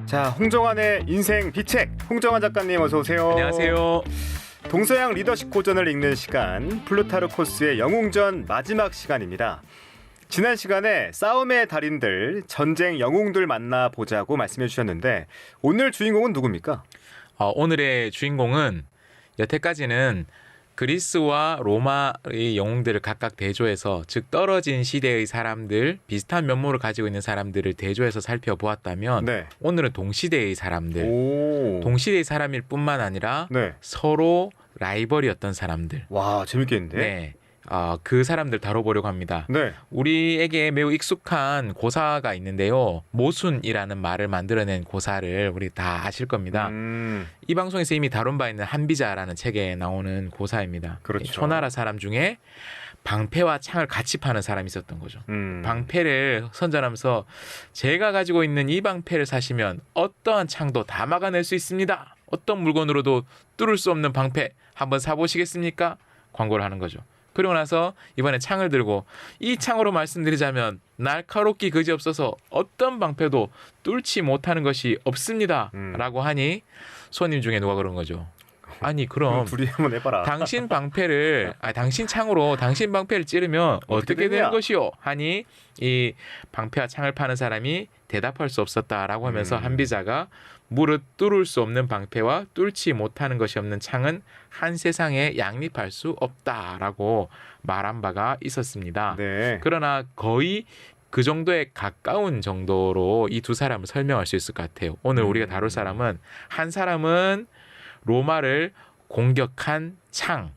자, 홍정환의 인생 비책, 홍정환 작가님 어서 오세요. 안녕하세요. 동서양 리더십 고전을 읽는 시간, 플루타르코스의 영웅전 마지막 시간입니다. 지난 시간에 싸움의 달인들, 전쟁 영웅들 만나보자고 말씀해 주셨는데 오늘 주인공은 누굽니까? 오늘의 주인공은 여태까지는 그리스와 로마의 영웅들을 각각 대조해서, 즉 떨어진 시대의 사람들, 비슷한 면모를 가지고 있는 사람들을 대조해서 살펴보았다면 네. 오늘은 동시대의 사람들, 오. 동시대의 사람일 뿐만 아니라 네. 서로 라이벌이었던 사람들, 와, 재밌겠는데? 네, 그 사람들 다뤄보려고 합니다. 네. 우리에게 매우 익숙한 고사가 있는데요. 모순이라는 말을 만들어낸 고사를 우리 다 아실 겁니다. 이 방송에서 이미 다룬 바 있는 한비자라는 책에 나오는 고사입니다. 그렇죠. 초나라 사람 중에 방패와 창을 같이 파는 사람이 있었던 거죠. 방패를 선전하면서 제가 가지고 있는 이 방패를 사시면 어떠한 창도 다 막아낼 수 있습니다. 어떤 물건으로도 뚫을 수 없는 방패 한번 사보시겠습니까? 광고를 하는 거죠. 그리고 나서 이번에 창을 들고, 이 창으로 말씀드리자면 날카롭기 그지없어서 어떤 방패도 뚫지 못하는 것이 없습니다. 라고 하니 손님 중에 누가 그런 거죠. 아니 그럼 둘이 한번 해봐라. 당신 창으로 당신 방패를 찌르면 어떻게 되는 것이요? 하니 이 방패와 창을 파는 사람이 대답할 수 없었다라고 하면서 한비자가 무릇 뚫을 수 없는 방패와 뚫지 못하는 것이 없는 창은 한 세상에 양립할 수 없다라고 말한 바가 있었습니다. 네. 그러나 거의 그 정도에 가까운 정도로 이 두 사람을 설명할 수 있을 것 같아요. 오늘 우리가 다룰 사람은, 한 사람은 로마를 공격한 창,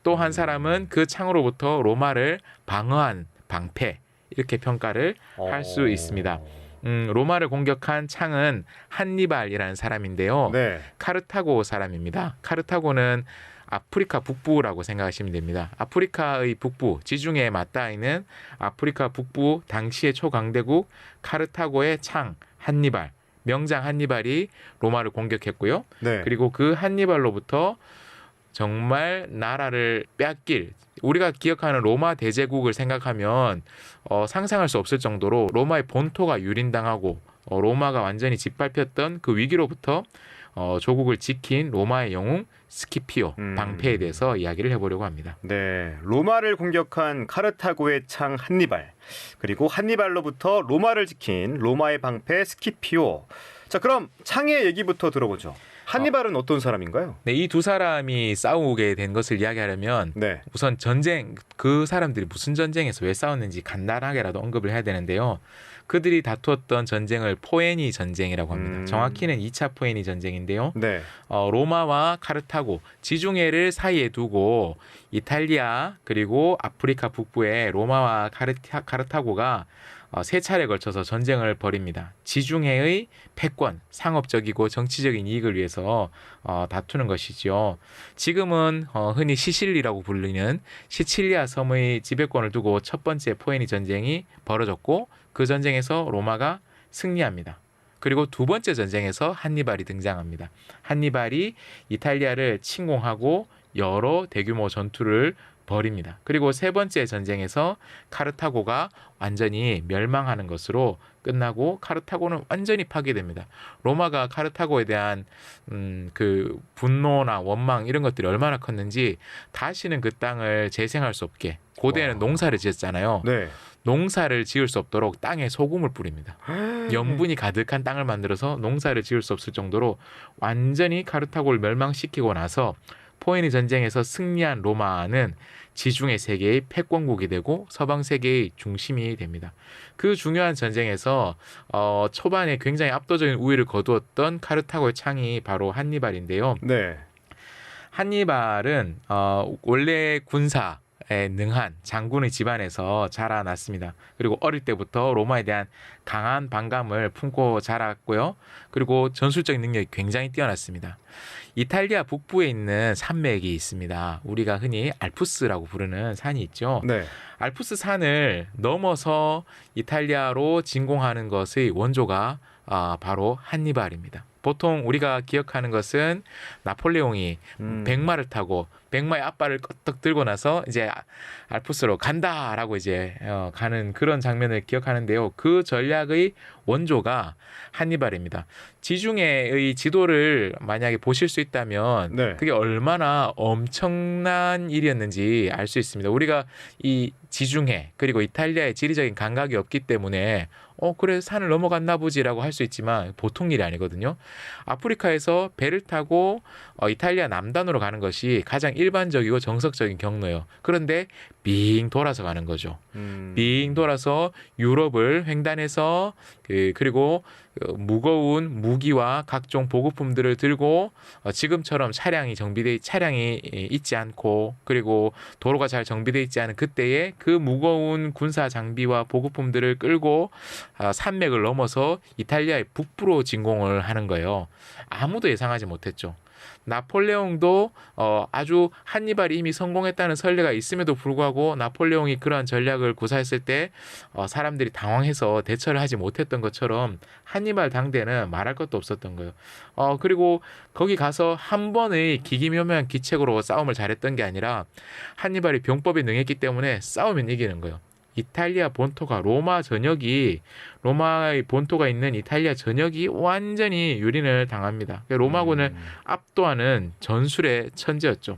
또 한 사람은 그 창으로부터 로마를 방어한 방패, 이렇게 평가를 할 수 있습니다. 로마를 공격한 창은 한니발이라는 사람인데요. 네. 카르타고 사람입니다. 카르타고는 아프리카 북부라고 생각하시면 됩니다. 아프리카의 북부, 지중해에 맞닿아 있는 아프리카 북부 당시의 초강대국 카르타고의 창 한니발, 명장 한니발이 로마를 공격했고요. 네. 그리고 그 한니발로부터 정말 나라를 빼앗길, 우리가 기억하는 로마 대제국을 생각하면 상상할 수 없을 정도로 로마의 본토가 유린당하고 로마가 완전히 짓밟혔던 그 위기로부터 조국을 지킨 로마의 영웅 스키피오 방패에 대해서 이야기를 해보려고 합니다. 네, 로마를 공격한 카르타고의 창 한니발, 그리고 한니발로부터 로마를 지킨 로마의 방패 스키피오. 자, 그럼 창의 얘기부터 들어보죠. 한니발은 어떤 사람인가요? 네, 이 두 사람이 싸우게 된 것을 이야기하려면 네. 우선 전쟁, 그 사람들이 무슨 전쟁에서 왜 싸웠는지 간단하게라도 언급을 해야 되는데요. 그들이 다투었던 전쟁을 포에니 전쟁이라고 합니다. 정확히는 2차 포에니 전쟁인데요. 네. 로마와 카르타고, 지중해를 사이에 두고 이탈리아 그리고 아프리카 북부의 로마와 카르타고가 세 차례에 걸쳐서 전쟁을 벌입니다. 지중해의 패권, 상업적이고 정치적인 이익을 위해서 다투는 것이죠. 지금은 흔히 시실리라고 불리는 시칠리아 섬의 지배권을 두고 첫 번째 포에니 전쟁이 벌어졌고, 그 전쟁에서 로마가 승리합니다. 그리고 두 번째 전쟁에서 한니발이 등장합니다. 한니발이 이탈리아를 침공하고 여러 대규모 전투를 벌입니다. 그리고 세 번째 전쟁에서 카르타고가 완전히 멸망하는 것으로 끝나고 카르타고는 완전히 파괴됩니다. 로마가 카르타고에 대한 그 분노나 원망 이런 것들이 얼마나 컸는지 다시는 그 땅을 재생할 수 없게, 고대에는 농사를 지었잖아요. 네. 농사를 지을 수 없도록 땅에 소금을 뿌립니다. 염분이 가득한 땅을 만들어서 농사를 지을 수 없을 정도로 완전히 카르타고를 멸망시키고 나서 포에니 전쟁에서 승리한 로마는 지중해 세계의 패권국이 되고 서방 세계의 중심이 됩니다. 그 중요한 전쟁에서 초반에 굉장히 압도적인 우위를 거두었던 카르타고의 창이 바로 한니발인데요. 네. 한니발은 원래 군사에 능한 장군의 집안에서 자라났습니다. 그리고 어릴 때부터 로마에 대한 강한 반감을 품고 자랐고요. 그리고 전술적인 능력이 굉장히 뛰어났습니다. 이탈리아 북부에 있는 산맥이 있습니다. 우리가 흔히 알프스라고 부르는 산이 있죠. 네. 알프스 산을 넘어서 이탈리아로 진공하는 것의 원조가 바로 한니발입니다. 보통 우리가 기억하는 것은 나폴레옹이 백마를 타고 백마의 앞발을 껐떡 들고 나서 이제 알프스로 간다라고 이제 가는 그런 장면을 기억하는데요. 그 전략의 원조가 한니발입니다. 지중해의 지도를 만약에 보실 수 있다면 네. 그게 얼마나 엄청난 일이었는지 알 수 있습니다. 우리가 이 지중해 그리고 이탈리아의 지리적인 감각이 없기 때문에 그래 산을 넘어갔나 보지라고 할 수 있지만 보통 일이 아니거든요. 아프리카에서 배를 타고 이탈리아 남단으로 가는 것이 가장 일반적이고 정석적인 경로예요. 그런데 빙 돌아서 가는 거죠. 빙 돌아서 유럽을 횡단해서 그리고 무거운 무기와 각종 보급품들을 들고 지금처럼 차량이 있지 않고 그리고 도로가 잘 정비되어 있지 않은 그때에 그 무거운 군사 장비와 보급품들을 끌고 산맥을 넘어서 이탈리아의 북부로 진공을 하는 거예요. 아무도 예상하지 못했죠. 나폴레옹도 아주 한니발이 이미 성공했다는 선례가 있음에도 불구하고 나폴레옹이 그러한 전략을 구사했을 때 사람들이 당황해서 대처를 하지 못했던 것처럼 한니발 당대는 말할 것도 없었던 거예요. 그리고 거기 가서 한 번의 기기묘묘한 기책으로 싸움을 잘했던 게 아니라 한니발이 병법에 능했기 때문에 싸우면 이기는 거예요. 이탈리아 본토가 로마의 본토가 있는 이탈리아 전역이 완전히 유린을 당합니다. 로마군을 압도하는 전술의 천재였죠.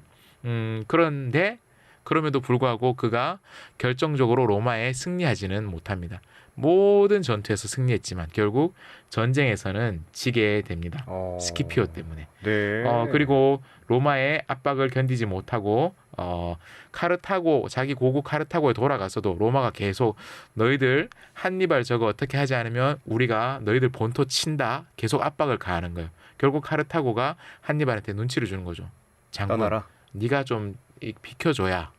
그런데 그럼에도 불구하고 그가 결정적으로 로마에 승리하지는 못합니다. 모든 전투에서 승리했지만 결국 전쟁에서는 지게 됩니다. 스키피오 때문에. 네. 그리고 로마의 압박을 견디지 못하고 자기 고국 카르타고에 돌아가서도 로마가 계속 너희들 한니발 저거 어떻게 하지 않으면 우리가 너희들 본토 친다 계속 압박을 가하는 거예요. 결국 카르타고가 한니발한테 눈치를 주는 거죠. 장군, 떠나라. 네가 좀 비켜줘야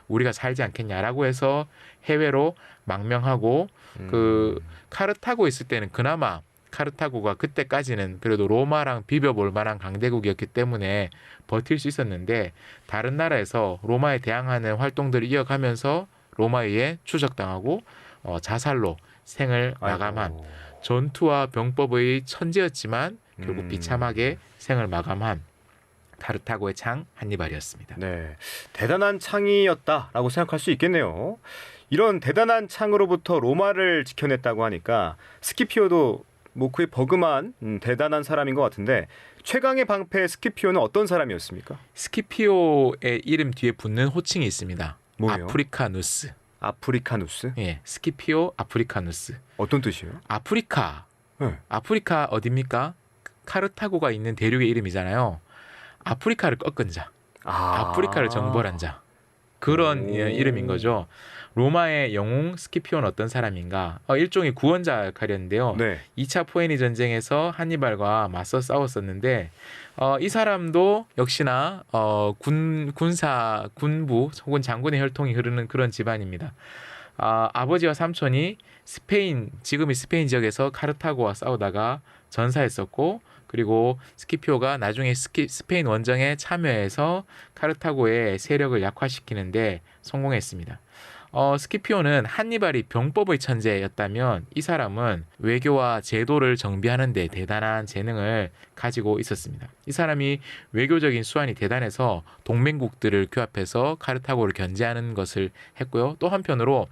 우리가 살지 않겠냐라고 해서 해외로 망명하고 그 카르타고 있을 때는 그나마 카르타고가 그때까지는 그래도 로마랑 비벼볼 만한 강대국이었기 때문에 버틸 수 있었는데 다른 나라에서 로마에 대항하는 활동들을 이어가면서 로마에 의해 추적당하고 자살로 생을 마감한 아이고. 전투와 병법의 천재였지만 결국 비참하게 생을 마감한 카르타고의 창 한니발이었습니다. 네, 대단한 창이었다라고 생각할 수 있겠네요. 이런 대단한 창으로부터 로마를 지켜냈다고 하니까 스키피오도 뭐 거의 버금한 대단한 사람인 것 같은데 최강의 방패 스키피오는 어떤 사람이었습니까? 스키피오의 이름 뒤에 붙는 호칭이 있습니다. 뭐예요? 아프리카누스. 아프리카누스? 예, 스키피오 아프리카누스. 어떤 뜻이에요? 아프리카. 네. 아프리카 어딥니까? 카르타고가 있는 대륙의 이름이잖아요. 아프리카를 꺾은 자. 아프리카를 정벌한 자. 그런 이름인 거죠. 로마의 영웅 스키피오는 어떤 사람인가? 일종의 구원자 역할이었는데요. 네. 2차 포에니 전쟁에서 한니발과 맞서 싸웠었는데 이 사람도 역시나 군부 혹은 장군의 혈통이 흐르는 그런 집안입니다. 아버지와 삼촌이 지금의 스페인 지역에서 카르타고와 싸우다가 전사했었고 그리고 스키피오가 나중에 스페인 원정에 참여해서 카르타고의 세력을 약화시키는데 성공했습니다. 스키피오는 한니발이 병법의 천재였다면 이 사람은 외교와 제도를 정비하는 데 대단한 재능을 가지고 있었습니다. 이 사람이 외교적인 수완이 대단해서 동맹국들을 규합해서 카르타고를 견제하는 것을 했고요. 또 한편으로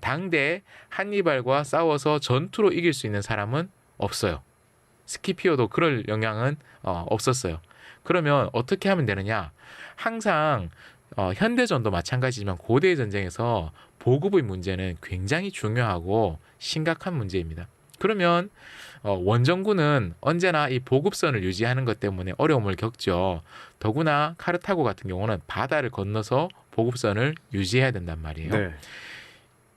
당대 한니발과 싸워서 전투로 이길 수 있는 사람은 없어요. 스키피오도 그럴 영향은 없었어요. 그러면 어떻게 하면 되느냐? 항상 현대전도 마찬가지지만 고대의 전쟁에서 보급의 문제는 굉장히 중요하고 심각한 문제입니다. 그러면 원정군은 언제나 이 보급선을 유지하는 것 때문에 어려움을 겪죠. 더구나 카르타고 같은 경우는 바다를 건너서 보급선을 유지해야 된단 말이에요. 네.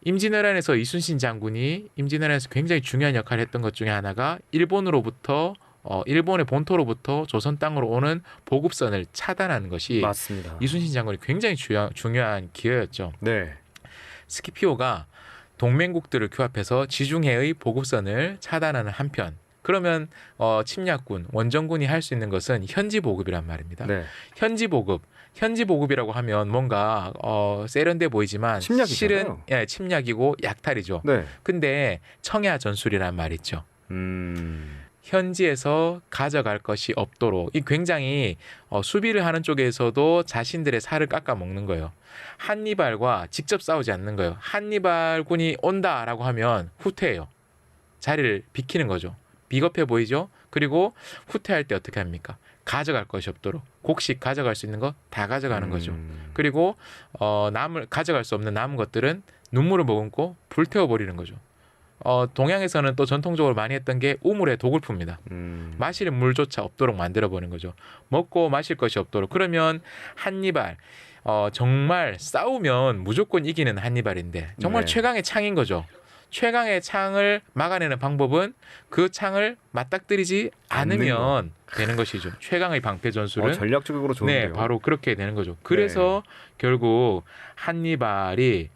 임진왜란에서 이순신 장군이 임진왜란에서 굉장히 중요한 역할을 했던 것 중에 하나가 일본의 본토로부터 조선 땅으로 오는 보급선을 차단하는 것이 맞습니다. 이순신 장군이 굉장히 중요한 기회였죠. 네. 스키피오가 동맹국들을 규합해서 지중해의 보급선을 차단하는 한편 그러면 침략군, 원정군이 할 수 있는 것은 현지 보급이란 말입니다. 네. 현지 보급이라고 하면 뭔가 세련돼 보이지만 침략이잖아요. 실은 침략이고 약탈이죠. 네. 근데 청야 전술이란 말 있죠. 현지에서 가져갈 것이 없도록 이 굉장히 수비를 하는 쪽에서도 자신들의 살을 깎아 먹는 거예요. 한니발과 직접 싸우지 않는 거예요. 한니발 군이 온다라고 하면 후퇴해요. 자리를 비키는 거죠. 비겁해 보이죠? 그리고 후퇴할 때 어떻게 합니까? 가져갈 것이 없도록 곡식 가져갈 수 있는 거 다 가져가는 거죠. 그리고 가져갈 수 없는 남은 것들은 눈물을 머금고 불태워 버리는 거죠. 동양에서는 또 전통적으로 많이 했던 게 우물에 독을 풉니다. 마실 물조차 없도록 만들어 버리는 거죠. 먹고 마실 것이 없도록. 그러면 한니발 정말 싸우면 무조건 이기는 한니발인데 정말 네. 최강의 창인 거죠. 최강의 창을 막아내는 방법은 그 창을 맞닥뜨리지 않으면 되는 것이죠. 최강의 방패 전술은 전략적으로 좋은데요. 네, 바로 그렇게 되는 거죠. 그래서 결국 한니발의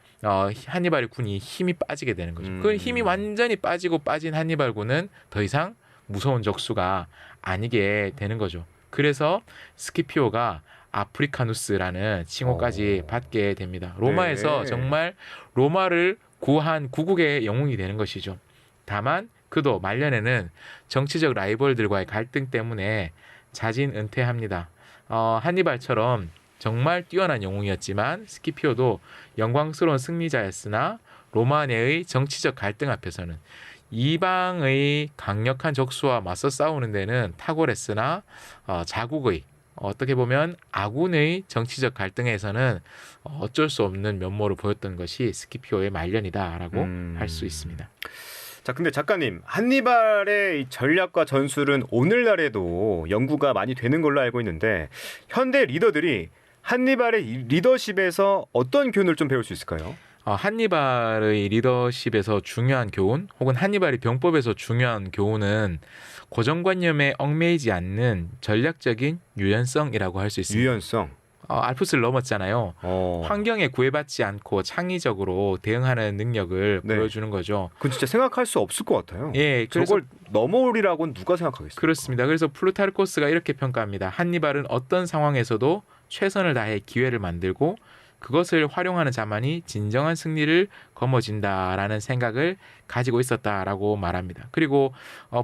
군이 힘이 빠지게 되는 거죠. 그 힘이 완전히 빠진 한니발 군은 더 이상 무서운 적수가 아니게 되는 거죠. 그래서 스키피오가 아프리카누스라는 칭호까지 받게 됩니다. 로마에서 네. 정말 로마를 구한 구국의 영웅이 되는 것이죠. 다만 그도 말년에는 정치적 라이벌들과의 갈등 때문에 자진 은퇴합니다. 한니발처럼 정말 뛰어난 영웅이었지만 스키피오도 영광스러운 승리자였으나 로마 내의 정치적 갈등 앞에서는 이방의 강력한 적수와 맞서 싸우는 데는 탁월했으나 자국의 어떻게 보면 아군의 정치적 갈등에서는 어쩔 수 없는 면모를 보였던 것이 스키피오의 말년이다라고 할 수 있습니다. 자, 근데 작가님, 한니발의 이 전략과 전술은 오늘날에도 연구가 많이 되는 걸로 알고 있는데 현대 리더들이 한니발의 리더십에서 어떤 교훈을 좀 배울 수 있을까요? 한니발의 리더십에서 중요한 교훈 혹은 한니발의 병법에서 중요한 교훈은 고정관념에 얽매이지 않는 전략적인 유연성이라고 할 수 있습니다. 유연성. 알프스를 넘었잖아요. 어. 환경에 구애받지 않고 창의적으로 대응하는 능력을 네. 보여주는 거죠. 그건 진짜 생각할 수 없을 것 같아요. 예, 그래서 저걸 넘어오리라고는 누가 생각하겠어요? 그렇습니다. 그래서 플루타르코스가 이렇게 평가합니다. 한니발은 어떤 상황에서도 최선을 다해 기회를 만들고 그것을 활용하는 자만이 진정한 승리를 거머쥔다라는 생각을 가지고 있었다라고 말합니다. 그리고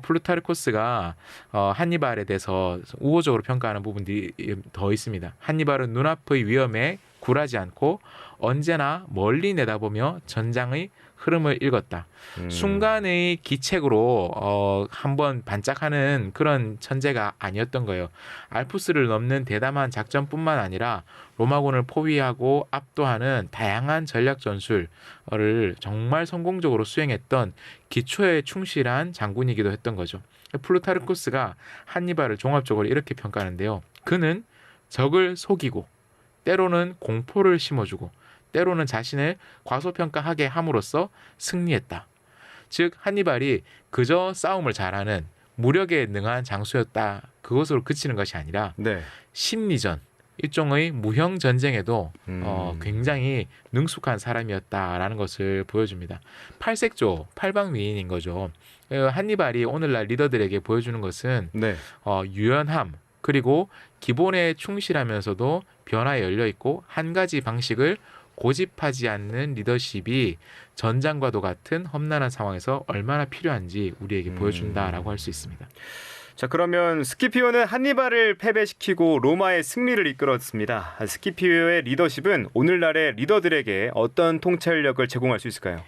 플루타르코스가 한니발에 대해서 우호적으로 평가하는 부분들이 더 있습니다. 한니발은 눈앞의 위험에 굴하지 않고 언제나 멀리 내다보며 전장의 흐름을 읽었다. 순간의 기책으로 한번 반짝하는 그런 천재가 아니었던 거예요. 알프스를 넘는 대담한 작전뿐만 아니라 로마군을 포위하고 압도하는 다양한 전략 전술을 정말 성공적으로 수행했던 기초에 충실한 장군이기도 했던 거죠. 플루타르코스가 한니발을 종합적으로 이렇게 평가하는데요. 그는 적을 속이고 때로는 공포를 심어주고 때로는 자신을 과소평가하게 함으로써 승리했다. 즉 한니발이 그저 싸움을 잘하는 무력에 능한 장수였다. 그것으로 그치는 것이 아니라 네. 심리전, 일종의 무형 전쟁에도 굉장히 능숙한 사람이었다라는 것을 보여줍니다. 팔색조, 팔방미인인 거죠. 한니발이 오늘날 리더들에게 보여주는 것은 네. 유연함, 그리고 기본에 충실하면서도 변화에 열려 있고 한 가지 방식을 고집하지 않는 리더십이 전장과도 같은 험난한 상황에서 얼마나 필요한지 우리에게 보여준다라고 할 수 있습니다. 자, 그러면 스키피오는 한니발을 패배시키고 로마의 승리를 이끌었습니다. 스키피오의 리더십은 오늘날의 리더들에게 어떤 통찰력을 제공할 수 있을까요?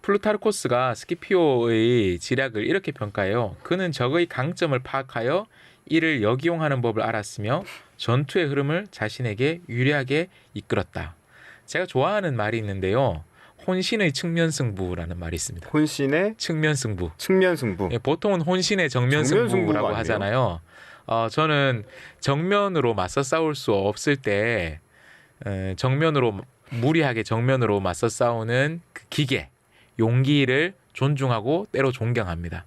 플루타르코스가 스키피오의 지략을 이렇게 평가해요. 그는 적의 강점을 파악하여 이를 역이용하는 법을 알았으며 전투의 흐름을 자신에게 유리하게 이끌었다. 제가 좋아하는 말이 있는데요. 혼신의 측면승부라는 말이 있습니다. 혼신의 측면승부. 측면승부. 예, 보통은 혼신의 정면승부가 정면승부라고 아니에요? 하잖아요. 저는 정면으로 맞서 싸울 수 없을 때 무리하게 정면으로 맞서 싸우는 그 기계, 용기를 존중하고 때로 존경합니다.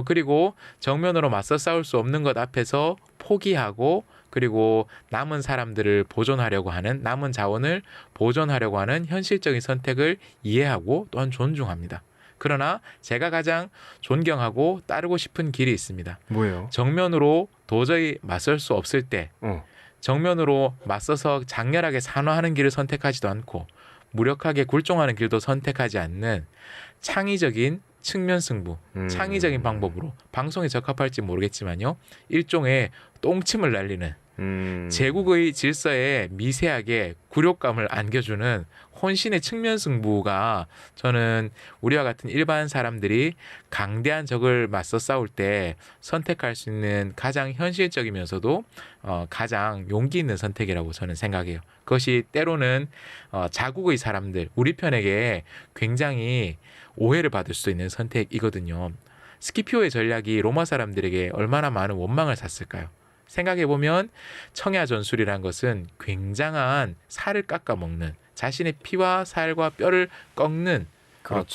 그리고 정면으로 맞서 싸울 수 없는 것 앞에서 포기하고 그리고 남은 사람들을 보존하려고 하는 남은 자원을 보존하려고 하는 현실적인 선택을 이해하고 또한 존중합니다. 그러나 제가 가장 존경하고 따르고 싶은 길이 있습니다. 뭐예요? 정면으로 도저히 맞설 수 없을 때 정면으로 맞서서 장렬하게 산화하는 길을 선택하지도 않고 무력하게 굴종하는 길도 선택하지 않는 창의적인 측면 승부, 창의적인 방법으로 방송에 적합할지 모르겠지만요. 일종의 똥침을 날리는 제국의 질서에 미세하게 굴욕감을 안겨주는 혼신의 측면 승부가 저는 우리와 같은 일반 사람들이 강대한 적을 맞서 싸울 때 선택할 수 있는 가장 현실적이면서도 가장 용기 있는 선택이라고 저는 생각해요. 그것이 때로는 자국의 사람들, 우리 편에게 굉장히 오해를 받을 수 있는 선택이거든요. 스키피오의 전략이 로마 사람들에게 얼마나 많은 원망을 샀을까요? 생각해보면 청야 전술이란 것은 굉장한 살을 깎아먹는 자신의 피와 살과 뼈를 꺾는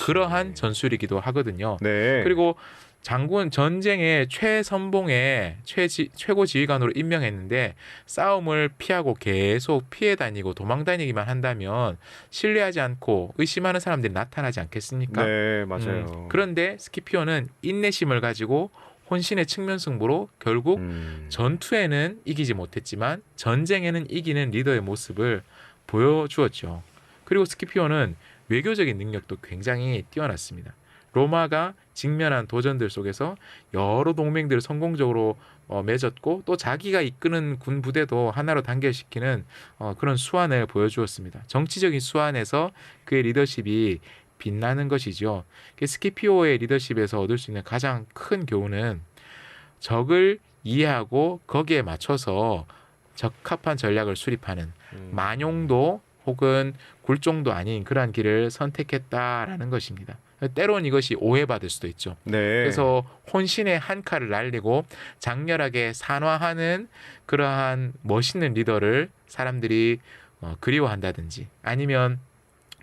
그러한 전술이기도 하거든요. 네. 그리고 장군 전쟁의 최선봉에 최고 지휘관으로 임명했는데 싸움을 피하고 계속 피해 다니고 도망 다니기만 한다면 신뢰하지 않고 의심하는 사람들이 나타나지 않겠습니까? 네, 맞아요. 그런데 스키피오는 인내심을 가지고 혼신의 측면 승부로 결국 전투에는 이기지 못했지만 전쟁에는 이기는 리더의 모습을 보여주었죠. 그리고 스키피오는 외교적인 능력도 굉장히 뛰어났습니다. 로마가 직면한 도전들 속에서 여러 동맹들을 성공적으로 맺었고 또 자기가 이끄는 군 부대도 하나로 단결시키는 그런 수완을 보여주었습니다. 정치적인 수완에서 그의 리더십이 빛나는 것이죠. 스키피오의 리더십에서 얻을 수 있는 가장 큰 교훈은 적을 이해하고 거기에 맞춰서 적합한 전략을 수립하는 만용도 혹은 굴종도 아닌 그러한 길을 선택했다라는 것입니다. 때론 이것이 오해받을 수도 있죠. 네. 그래서 혼신의 한 칼을 날리고 장렬하게 산화하는 그러한 멋있는 리더를 사람들이 그리워한다든지 아니면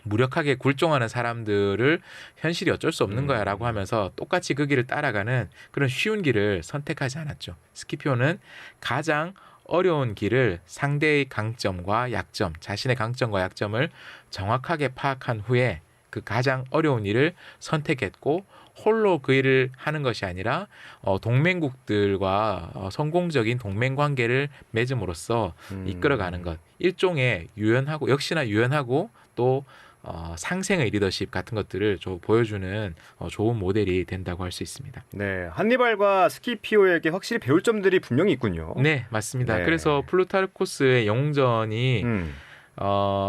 무력하게 굴종하는 사람들을 현실이 어쩔 수 없는 거야 라고 하면서 똑같이 그 길을 따라가는 그런 쉬운 길을 선택하지 않았죠. 스키피오는 가장 어려운 길을 상대의 강점과 약점, 자신의 강점과 약점을 정확하게 파악한 후에 그 가장 어려운 일을 선택했고 홀로 그 일을 하는 것이 아니라 동맹국들과 성공적인 동맹 관계를 맺음으로써 이끌어가는 것. 일종의 유연하고 역시나 유연하고 또 상생의 리더십 같은 것들을 보여주는 좋은 모델이 된다고 할 수 있습니다. 네, 한니발과 스키피오에게 확실히 배울 점들이 분명히 있군요. 네, 맞습니다. 네. 그래서 플루타르코스의 영웅전이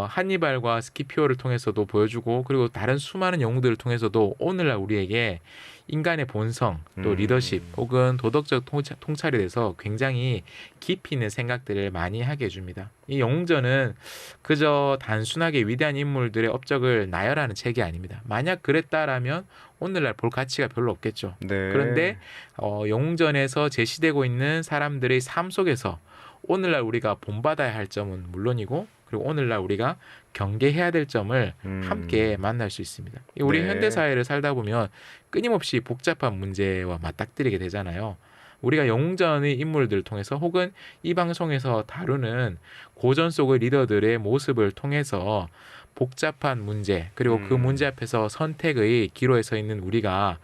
한니발과 스키피오를 통해서도 보여주고 그리고 다른 수많은 영웅들을 통해서도 오늘날 우리에게 인간의 본성 또 리더십 혹은 도덕적 통찰에 대해서 굉장히 깊이 있는 생각들을 많이 하게 해줍니다. 이 영웅전은 그저 단순하게 위대한 인물들의 업적을 나열하는 책이 아닙니다. 만약 그랬다라면 오늘날 볼 가치가 별로 없겠죠. 네. 그런데 영웅전에서 제시되고 있는 사람들의 삶 속에서 오늘날 우리가 본받아야 할 점은 물론이고 그리고 오늘날 우리가 경계해야 될 점을 함께 만날 수 있습니다. 우리 네. 현대사회를 살다 보면 끊임없이 복잡한 문제와 맞닥뜨리게 되잖아요. 우리가 영웅전의 인물들을 통해서 혹은 이 방송에서 다루는 고전 속의 리더들의 모습을 통해서 복잡한 문제 그리고 그 문제 앞에서 선택의 기로에 서 있는 우리가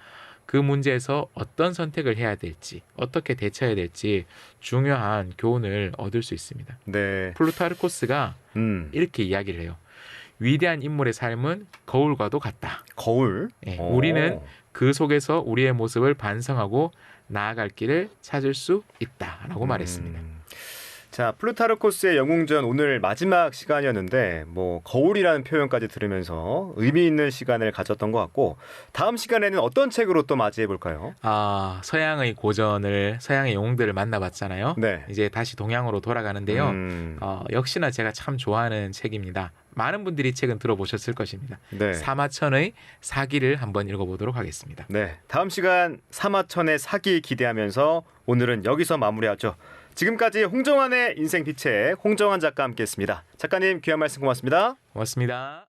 그 문제에서 어떤 선택을 해야 될지 어떻게 대처해야 될지 중요한 교훈을 얻을 수 있습니다. 네. 플루타르코스가 이렇게 이야기를 해요. 위대한 인물의 삶은 거울과도 같다. 거울? 네, 우리는 그 속에서 우리의 모습을 반성하고 나아갈 길을 찾을 수 있다라고 말했습니다. 자, 플루타르코스의 영웅전 오늘 마지막 시간이었는데 뭐 거울이라는 표현까지 들으면서 의미 있는 시간을 가졌던 것 같고 다음 시간에는 어떤 책으로 또 맞이해 볼까요? 서양의 고전을 서양의 영웅들을 만나봤잖아요. 네. 이제 다시 동양으로 돌아가는데요. 역시나 제가 참 좋아하는 책입니다. 많은 분들이 이 책은 들어보셨을 것입니다. 네. 사마천의 사기를 한번 읽어보도록 하겠습니다. 네. 다음 시간 사마천의 사기 기대하면서 오늘은 여기서 마무리하죠. 지금까지 홍정환의 인생 빛의 홍정환 작가와 함께했습니다. 작가님 귀한 말씀 고맙습니다. 고맙습니다.